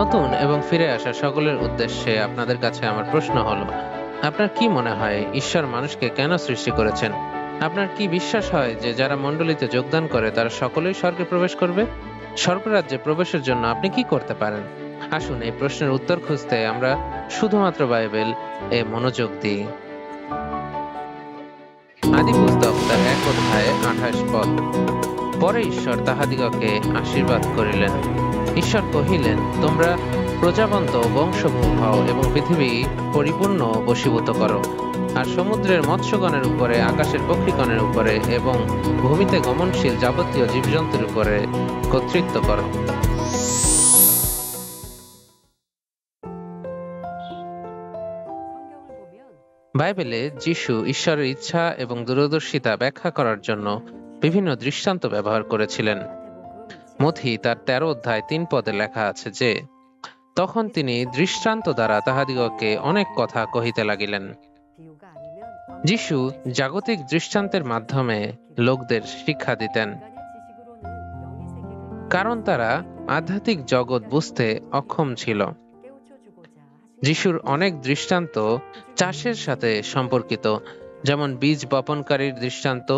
নতুন এবং ফিরে আসা সকলের উদ্দেশ্যে আপনাদের কাছে আমার প্রশ্ন হলো, আপনার কি মনে হয় ঈশ্বর মানুষকে কেন সৃষ্টি করেছেন? আপনার কি বিশ্বাস হয় যে যারা মণ্ডলীতে যোগদান করে তারা সকলেই স্বর্গে প্রবেশ করবে? স্বর্গরাজ্যে প্রবেশের জন্য আপনি কি করতে পারেন? আসুন এই প্রশ্নের উত্তর খুঁজতে আমরা শুধুমাত্র বাইবেল এ মনোযোগ দিই। আদি পুস্তক তার 1 অধ্যায়ে 28 পদ। পরে ঈশ্বর তাহাদিগকে আশীর্বাদ করিলেন। ঈশ্বর কহিলেন, তোমরা প্রজাবন্ত ও বংশভূম হও এবং পৃথিবী পরিপূর্ণ বশীভূত করো, আর সমুদ্রের মৎস্যগণের উপরে, আকাশের পক্ষীগণের উপরে এবং ভূমিতে গমনশীল যাবতীয় জীবজন্তুর উপরে কর্তৃত্ব করো। বাইবেলে যিশু ঈশ্বরের ইচ্ছা এবং দূরদর্শিতা ব্যাখ্যা করার জন্য বিভিন্ন দৃষ্টান্ত ব্যবহার করেছিলেন। মথি তার 13 অধ্যায় 3 পদে লেখা আছে যে, তখন তিনি দৃষ্টান্ত দ্বারা তাহাদিগকে অনেক কথা কহিতে লাগিলেন। যিশু জাগতিক দৃষ্টান্তের মাধ্যমে লোকদের শিক্ষা দিতেন, কারণ তারা আধ্যাত্মিক জগৎ বুঝতে অক্ষম ছিল। যিশুর অনেক দৃষ্টান্ত চাষের সাথে সম্পর্কিত, যেমন বীজ বপনকারীর দৃষ্টান্ত,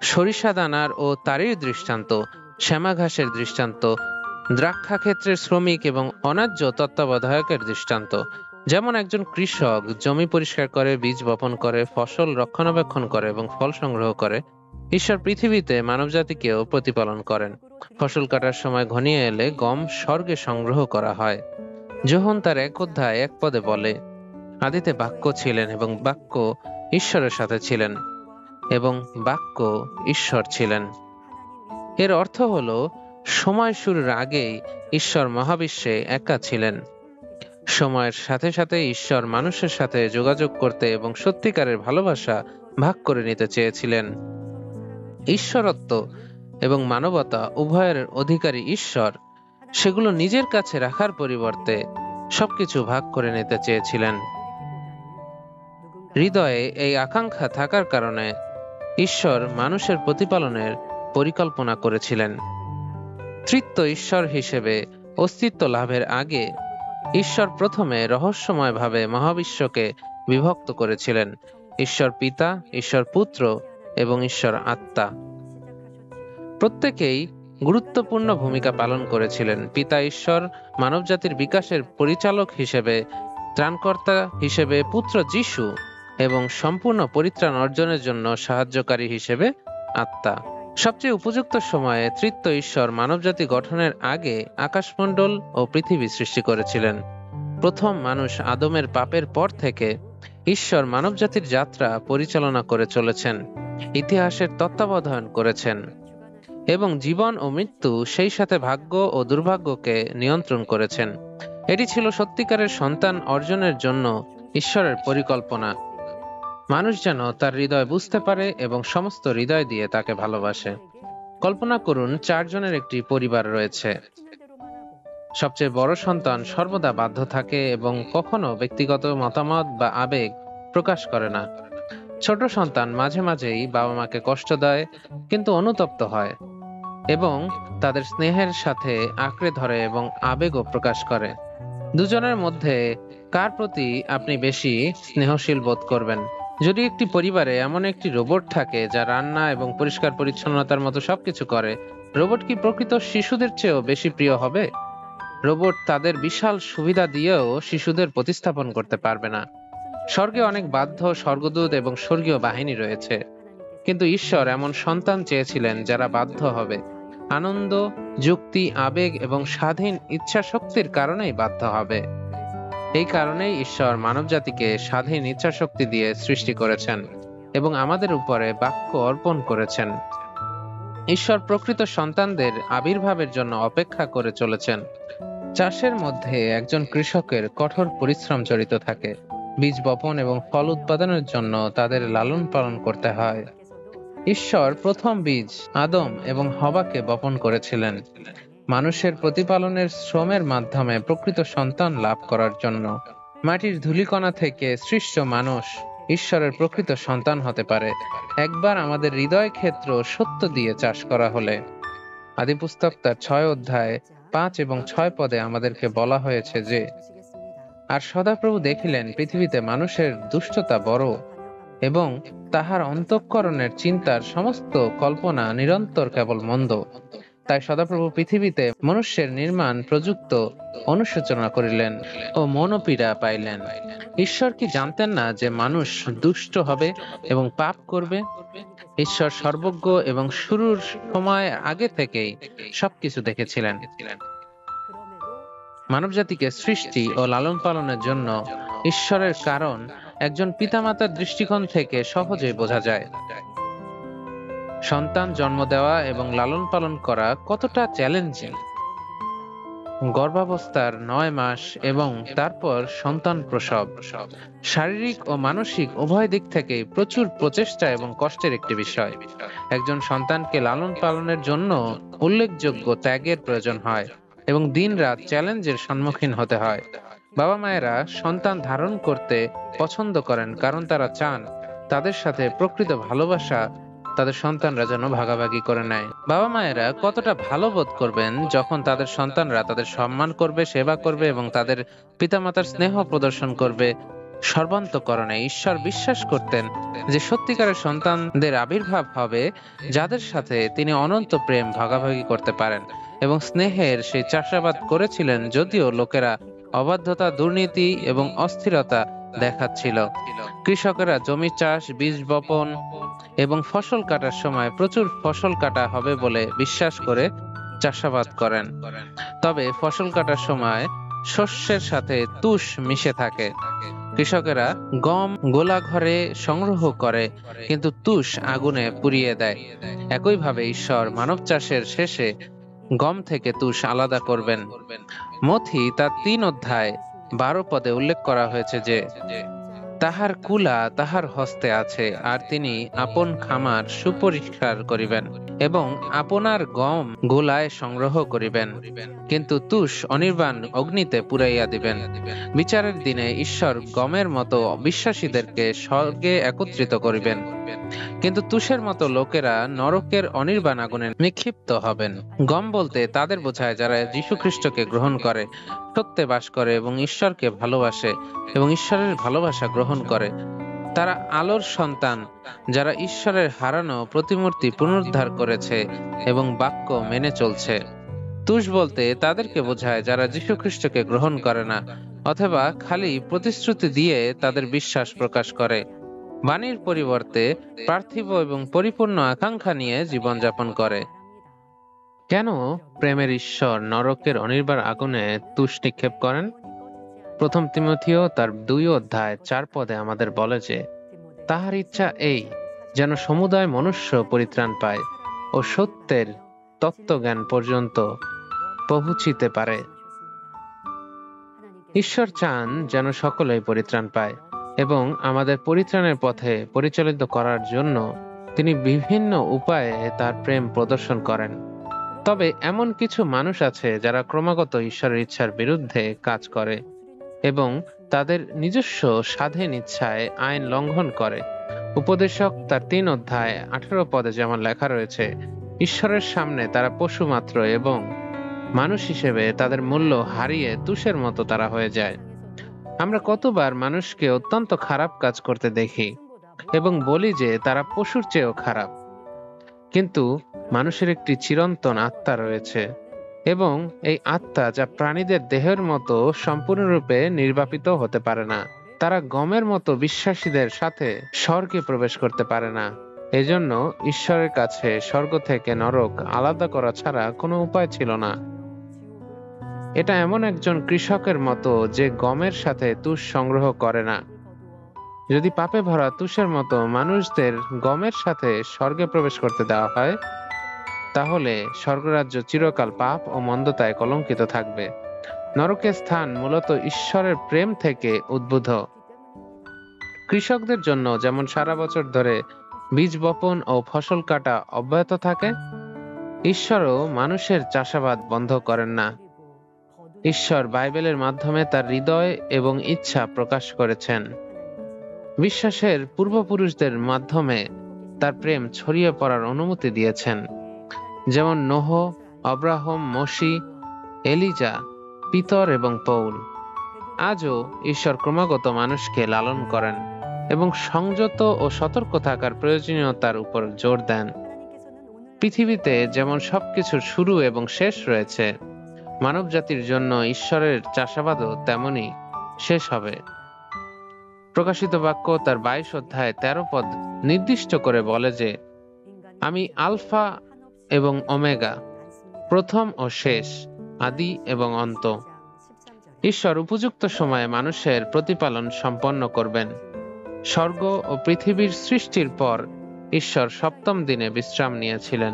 সরিষা দানার ও তারির দৃষ্টান্ত, শ্যামা ঘাসের দৃষ্টান্ত, দ্রাক্ষা ক্ষেত্রের শ্রমিক এবং অন্যায্য তত্ত্বাবধায়কের দৃষ্টান্ত। যেমন একজন কৃষক জমি পরিষ্কার করে, বীজ বপন করে, ফসল রক্ষণাবেক্ষণ করে এবং ফল সংগ্রহ করে, ঈশ্বর পৃথিবীতে মানবজাতিকেও প্রতিপালন করেন। ফসল কাটার সময় ঘনিয়ে এলে গম স্বর্গে সংগ্রহ করা হয়। যোহন তার 1 অধ্যায় 1 পদে বলে, আদিতে বাক্য ছিলেন এবং বাক্য ঈশ্বরের সাথে ছিলেন এবং বাক্য ঈশ্বর ছিলেন। এর অর্থ হলো, সময় শুরুর আগেই ঈশ্বর মহাবিশ্বে একা ছিলেন। সময়ের সাথে সাথে ঈশ্বর মানুষের সাথে যোগাযোগ করতে এবং সত্যিকারের ভালোবাসা ভাগ করে নিতে চেয়েছিলেন। ঈশ্বরত্ব এবং মানবতা উভয়ের অধিকারী ঈশ্বর সেগুলো নিজের কাছে রাখার পরিবর্তে সবকিছু ভাগ করে নিতে চেয়েছিলেন। হৃদয়ে এই আকাঙ্ক্ষা থাকার কারণে ঈশ্বর মানুষের প্রতিপালনের পরিকল্পনা করেছিলেন। তৃতীয় ঈশ্বর হিসেবে অস্তিত্ব লাভের আগে ঈশ্বর প্রথমে রহস্যময়ভাবে মহাবিশ্বকে বিভক্ত করেছিলেন। ঈশ্বর পিতা, ঈশ্বর পুত্র এবং ঈশ্বর আত্মা প্রত্যেকেই গুরুত্বপূর্ণ ভূমিকা পালন করেছিলেন। পিতা ঈশ্বর মানবজাতির বিকাশের পরিচালক হিসেবে, ত্রাণকর্তা হিসেবে পুত্র যিশু এবং সম্পূর্ণ পরিত্রাণ অর্জনের জন্য সাহায্যকারী হিসেবে আত্মা। সবচেয়ে উপযুক্ত সময়ে তৃতীয় ঈশ্বর মানবজাতি গঠনের আগে আকাশমণ্ডল ও পৃথিবী সৃষ্টি করেছিলেন। প্রথম মানুষ আদমের পাপের পর থেকে ঈশ্বর মানবজাতির যাত্রা পরিচালনা করে চলেছেন, ইতিহাসের তত্ত্বাবধান করেছেন এবং জীবন ও মৃত্যু, সেই সাথে ভাগ্য ও দুর্ভাগ্যকে নিয়ন্ত্রণ করেছেন। এটি ছিল সত্যিকারের সন্তান অর্জনের জন্য ঈশ্বরের পরিকল্পনা। মানুষ যেন তার হৃদয় বুঝতে পারে এবং সমস্ত হৃদয় দিয়ে তাকে ভালোবাসে। কল্পনা করুন, 4 জনের একটি পরিবার রয়েছে। সবচেয়ে বড় সন্তান সর্বদা বাধ্য থাকে এবং কখনো ব্যক্তিগত মতামত বা আবেগ প্রকাশ করে না। ছোট সন্তান মাঝে মাঝেই বাবা মাকে কষ্ট দেয়, কিন্তু অনুতপ্ত হয় এবং তাদের স্নেহের সাথে আঁকড়ে ধরে এবং আবেগও প্রকাশ করে। দুজনের মধ্যে কার প্রতি আপনি বেশি স্নেহশীল বোধ করবেন? যদি একটি পরিবারে এমন একটি রোবট থাকে যা রান্না এবং পরিষ্কার পরিচ্ছন্নতার মতো সবকিছু করে, রোবট কি প্রকৃত শিশুদের চেয়েও বেশি প্রিয় হবে? রোবট তাদের বিশাল সুবিধা দিয়েও শিশুদের প্রতিস্থাপন করতে পারবে না। স্বর্গে অনেক বাধ্য স্বর্গদূত এবং স্বর্গীয় বাহিনী রয়েছে, কিন্তু ঈশ্বর এমন সন্তান চেয়েছিলেন যারা বাধ্য হবে। আনন্দ, যুক্তি, আবেগ এবং স্বাধীন ইচ্ছা শক্তির কারণেই বাধ্য হবে। এই কারণেই ঈশ্বর মানবজাতিকে স্বাধীন ইচ্ছা শক্তি দিয়ে সৃষ্টি করেছেন এবং আমাদের উপরে বাক্য অর্পণ করেছেন। ঈশ্বর প্রকৃত সন্তানদের আবির্ভাবের জন্য অপেক্ষা করে চলেছেন। চাষের মধ্যে একজন কৃষকের কঠোর পরিশ্রম জড়িত থাকে। বীজ বপন এবং ফল উৎপাদনের জন্য তাদের লালন পালন করতে হয়। ঈশ্বর প্রথম বীজ আদম এবং হওয়াকে বপন করেছিলেন মানুষের প্রতিপালনের শ্রমের মাধ্যমে প্রকৃত সন্তান লাভ করার জন্য। মাটির ধূলিকণা থেকে সৃষ্ট মানুষ ঈশ্বরের প্রকৃত সন্তান হতে পারে একবার আমাদের হৃদয় ক্ষেত্র সত্য দিয়ে চাষ করা হলে। আদিপুস্তক তার 6 অধ্যায় 5 এবং 6 পদে আমাদেরকে বলা হয়েছে যে, আর সদাপ্রভু দেখিলেন পৃথিবীতে মানুষের দুষ্টতা বড়, এবং তাহার অন্তঃকরণের চিন্তার সমস্ত কল্পনা নিরন্তর কেবল মন্দ। তাই সদাপ্রভু পৃথিবীতে মনুষ্যের নির্মাণ প্রযুক্ত অনুশোচনা করিলেন ও মনোপীড়া পাইলেন। ঈশ্বর কি জানতেন না যে মানুষ দুষ্ট হবে এবং পাপ করবে? ঈশ্বর সর্বজ্ঞ এবং শুরুর সময় আগে থেকেই সবকিছু দেখেছিলেন। মানবজাতিকে সৃষ্টি ও লালন পালনের জন্য ঈশ্বরের কারণ একজন পিতামাতার দৃষ্টিকোণ থেকে সহজেই বোঝা যায়। সন্তান জন্ম দেওয়া এবং লালন পালন করা কতটা চ্যালেঞ্জিং। গর্ভাবস্থার 9 মাস এবং তারপর সন্তান প্রসব শারীরিক ও মানসিক উভয় দিক থেকে প্রচুর প্রচেষ্টা এবং কষ্টের একটি বিষয়। একজন সন্তানকে লালন পালনের জন্য উল্লেখযোগ্য ত্যাগের প্রয়োজন হয় এবং দিনরাত চ্যালেঞ্জের সম্মুখীন হতে হয়। বাবা মায়েরা সন্তান ধারণ করতে পছন্দ করেন কারণ তারা চান তাদের সাথে প্রকৃত ভালোবাসা তাদের সন্তানরা যেন ভাগাভাগি করে নেয়। বাবা মায়েরা কতটা ভালো বোধ করবেন যখন তাদের সন্তানরা তাদের সম্মান করবে, সেবা করবে এবং তাদের পিতামাতার স্নেহ প্রদর্শন করবে। সর্বান্তঃকরণে ঈশ্বর বিশ্বাস করতেন যে সত্যিকারের সন্তানদের আবির্ভাব হবে যাদের সাথে তিনি অনন্ত প্রেম ভাগাভাগি করতে পারেন, এবং স্নেহের সেই চাষাবাদ করেছিলেন যদিও লোকেরা অবাধ্যতা, দুর্নীতি এবং অস্থিরতা দেখাচ্ছিল। কৃষকেরা জমি চাষ, বীজ বপন এবং ফসল কাটার সময় প্রচুর ফসল কাটা হবে বলে বিশ্বাস করে চাষাবাদ করেন। তবে ফসল কাটার সময় শস্যের সাথে তুষ মিশে থাকে। কৃষকেরা গম গোলা ঘরে সংগ্রহ করে কিন্তু তুষ আগুনে পুড়িয়ে দেয়। একইভাবে ঈশ্বর মানব চাষের শেষে গম থেকে তুষ আলাদা করবেন। মথি তার 3 অধ্যায় 12 পদে উল্লেখ করা হয়েছে যে, তাহার কুলা তাহার হস্তে আছে, আর তিনি আপন খামার সুপরিষ্কার করিবেন এবং আপনার গম গোলায় সংগ্রহ করিবেন, কিন্তু তুষ অনির্বাণ অগ্নিতে পুড়াইয়া দিবেন। বিচারের দিনে ঈশ্বর গমের মতো বিশ্বাসীদেরকে স্বর্গে একত্রিত করিবেন, কিন্তু তুষের মতো লোকেরা নরকের অনির্বাণ আগুনে নিক্ষিপ্ত হবেন। গম বলতে তাদের বোঝায় যারা যীশু খ্রিস্টকে গ্রহণ করে, সত্যে বাস করে এবং ঈশ্বরকে ভালোবাসে এবং ঈশ্বরের ভালোবাসা গ্রহণ করে। তারা আলোর সন্তান যারা ঈশ্বরের হারানো প্রতিমূর্তি পুনরুদ্ধার করেছে এবং বাক্য মেনে চলছে। তুষ বলতে তাদেরকে বোঝায় যারা যীশু খ্রিস্টকে গ্রহণ করে না অথবা খালি প্রতিশ্রুতি দিয়ে তাদের বিশ্বাস প্রকাশ করে, বাণীর পরিবর্তে পার্থিব এবং পরিপূর্ণ আকাঙ্ক্ষা নিয়ে জীবনযাপন করে। কেন প্রেমের ঈশ্বর নরকের অনির্বাণ আগুনে তুষ নিক্ষেপ করেন? 1 তিমথিও তার 2 অধ্যায় 4 পদে আমাদের বলে যে, তাহার ইচ্ছা এই যেন সমুদয় মনুষ্য পরিত্রাণ পায় ও সত্যের তত্ত্বজ্ঞান পর্যন্ত পৌঁছিতে পারে। ঈশ্বর চান যেন সকলেই পরিত্রাণ পায় এবং আমাদের পরিত্রাণের পথে পরিচালিত করার জন্য তিনি বিভিন্ন উপায়ে তার প্রেম প্রদর্শন করেন। তবে এমন কিছু মানুষ আছে যারা ক্রমাগত ঈশ্বরের ইচ্ছার বিরুদ্ধে কাজ করে এবং তাদের নিজস্ব স্বাধীন ইচ্ছায় আইন লঙ্ঘন করে। উপদেশক তার 3 অধ্যায় 18 পদে যেমন লেখা রয়েছে, ঈশ্বরের সামনে তারা পশু মাত্র এবং মানুষ হিসেবে তাদের মূল্য হারিয়ে তুষের মতো তারা হয়ে যায়। আমরা কতবার মানুষকে অত্যন্ত খারাপ কাজ করতে দেখি এবং বলি যে তারা পশুর চেয়েও খারাপ, কিন্তু মানুষের একটি চিরন্তন আত্মা রয়েছে এবং এই আত্মা যা প্রাণীদের দেহের মতো সম্পূর্ণরূপে নির্বাপিত হতে পারে না। তারা গমের মতো বিশ্বাসীদের সাথে স্বর্গে প্রবেশ করতে পারে না। এজন্য ঈশ্বরের কাছে স্বর্গ থেকে নরক আলাদা করা ছাড়া কোনো উপায় ছিল না। এটা এমন একজন কৃষকের মতো যে গমের সাথে তুষ সংগ্রহ করে না। যদি পাপে ভরা তুষের মতো মানুষদের গমের সাথে স্বর্গে প্রবেশ করতে দেওয়া হয়, তাহলে স্বর্গরাজ্য চিরকাল পাপ ও মন্দতায় কলঙ্কিত থাকবে। নরকের স্থান মূলত ঈশ্বরের প্রেম থেকে উদ্ভূত। কৃষকদের জন্য যেমন সারা বছর ধরে বীজ বপন ও ফসল কাটা অব্যাহত থাকে, ঈশ্বরও মানুষের চাষাবাদ বন্ধ করেন না। ঈশ্বর বাইবেলের মাধ্যমে তার হৃদয় এবং ইচ্ছা প্রকাশ করেছেন। বিশ্বাসের পূর্বপুরুষদের মাধ্যমে তার প্রেম ছড়িয়ে পড়ার অনুমতি দিয়েছেন, যেমন নোহ, আব্রাহাম, মোশি এলিজা, পিতর এবং পৌল। আজও ঈশ্বর ক্রমাগত মানুষকে লালন করেন এবং সংযত ও সতর্ক থাকার প্রয়োজনীয়তার উপর জোর দেন। পৃথিবীতে যেমন সবকিছুর শুরু এবং শেষ রয়েছে, মানব জাতির জন্য ঈশ্বরের চাষাবাদও তেমনই শেষ হবে। প্রকাশিত বাক্য তার 22 অধ্যায় 13 পদ নির্দিষ্ট করে বলে যে, আমি আলফা এবং ওমেগা, প্রথম ও শেষ, আদি এবং অন্ত। ঈশ্বর উপযুক্ত সময়ে মানুষের প্রতিপালন সম্পন্ন করবেন। স্বর্গ ও পৃথিবীর সৃষ্টির পর ঈশ্বর সপ্তম দিনে বিশ্রাম নিয়েছিলেন।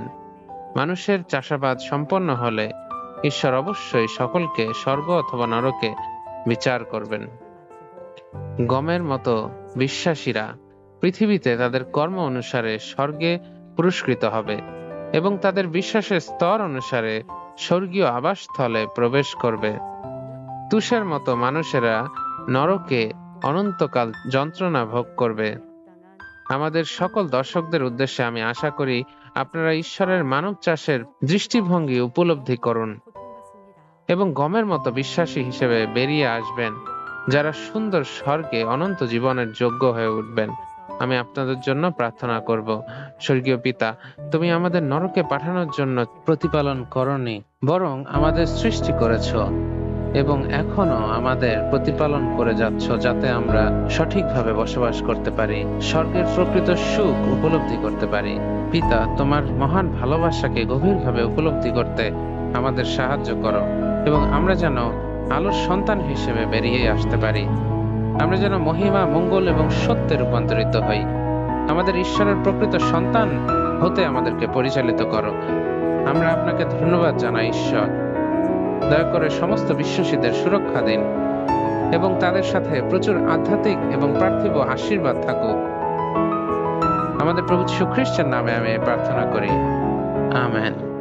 মানুষের চাষাবাদ সম্পন্ন হলে ঈশ্বর অবশ্যই সকলকে স্বর্গ অথবা নরকে বিচার করবেন। গমের মতো বিশ্বাসীরা পৃথিবীতে তাদের কর্ম অনুসারে স্বর্গে পুরস্কৃত হবে এবং তাদের বিশ্বাসের স্তর অনুসারে স্বর্গীয় আবাসস্থলে প্রবেশ করবে। তুষের মতো মানুষেরা নরকে অনন্তকাল যন্ত্রণা ভোগ করবে। আমাদের সকল দর্শকদের উদ্দেশ্যে আমি আশা করি আপনারা ঈশ্বরের মানব চাষের দৃষ্টিভঙ্গি উপলব্ধি করুন এবং গমের মতো বিশ্বাসী হিসেবে বেরিয়ে আসবেন, যারা সুন্দর স্বর্গে অনন্ত জীবনের যোগ্য হয়ে উঠবেন। আমি আপনাদের জন্য প্রার্থনা করব। স্বর্গীয় পিতা, তুমি আমাদের নরকে পাঠানোর জন্য প্রতিপালন করনি, বরং আমাদের সৃষ্টি করেছ এবং এখনো আমাদের প্রতিপালন করে যাচ্ছ, যাতে আমরা সঠিকভাবে বসবাস করতে পারি, স্বর্গের প্রকৃত সুখ উপলব্ধি করতে পারি। পিতা, তোমার মহান ভালোবাসাকে গভীরভাবে উপলব্ধি করতে আমাদের সাহায্য করো এবং আমরা যেন আলোর সন্তান হিসেবে বেরিয়ে আসতে পারি। আমরা যেন মহিমা, মঙ্গল এবং সত্যে রূপান্তরিত হই। আমাদের ঈশ্বরের প্রকৃত সন্তান হতে আমাদেরকে পরিচালিত করো। আমরা আপনাকে ধন্যবাদ জানাই ঈশ্বর। দয়া করে সমস্ত বিশ্বাসীদের সুরক্ষা দিন এবং তাদের সাথে প্রচুর আধ্যাত্মিক এবং পার্থিব আশীর্বাদ থাকুক। আমাদের প্রভু যীশু খ্রিস্টের নামে আমি প্রার্থনা করি, আমেন।